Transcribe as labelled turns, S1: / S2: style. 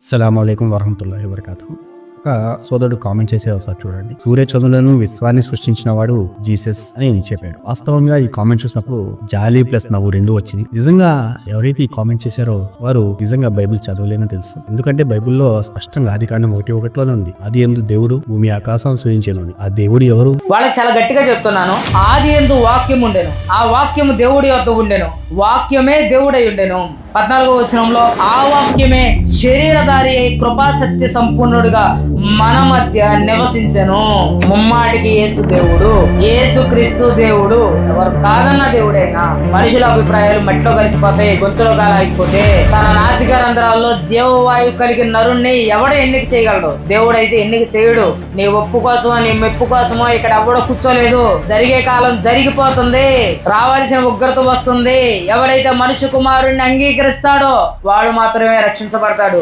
S1: అస్సలాముఅలైకుం వరహమతుల్లాహి వబరకాతుహు. ఒక సోదరుడు కామెంట్ చేసే ఒకసారి చూడండి. సూర్య చంద్రులను విశ్వాన్ని సృష్టించిన వాడు జీసస్ అని చెప్పాడు. వాస్తవంగా ఈ కామెంట్ చూసినప్పుడు జాలి ప్లస్ నవ్వు రెండు వచ్చింది. నిజంగా ఎవరైతే ఈ కామెంట్ చేశారో వారు నిజంగా బైబిల్ చదవలేనని తెలుసు. ఎందుకంటే బైబిల్లో స్పష్టంగా ఆదికాండం 1:1 ఉంది. ఆది యందు దేవుడు భూమి ఆకాశం సృజించెను. ఆ దేవుడు ఎవరు?
S2: వాళ్ళకి చాలా గట్టిగా చెప్తున్నాను. ఆది యందు వాక్యం ఉండెను, ఆ వాక్యము దేవుడి యొద్ద ఉండెను, వాక్యమే దేవుడై ఉండెను. 14వ వచనంలో ఆ వాక్యమే శరీరధారి అయి కృపా సత్య సంపూర్ణుడుగా మన మధ్య నివసించెను. ముమ్మాటికి యేసు దేవుడు, యేసు క్రీస్తు దేవుడు, ఎవరు కాదన్న దేవుడైనా. మనుషుల అభిప్రాయాలు మట్టిలో కలిసిపోతాయి, గొంతులో గాలైపోతే తన నాసిక రంధ్రాల్లో జీవవాయువు కలిగిన నరుణ్ణి ఎవడ ఎన్నిక చేయగలడు? దేవుడైతే ఎన్నిక చేయడు. నీ ఒప్పు కోసమో నీ మెప్పు కోసమో ఇక్కడ ఎవడో కూర్చోలేదు. జరిగే కాలం జరిగిపోతుంది, రావాల్సిన ఉగ్రత వస్తుంది. ఎవడైతే మనుష్య కుమారుణ్ణి అంగీకరిస్తాడో వాడు మాత్రమే రక్షించబడతాడు.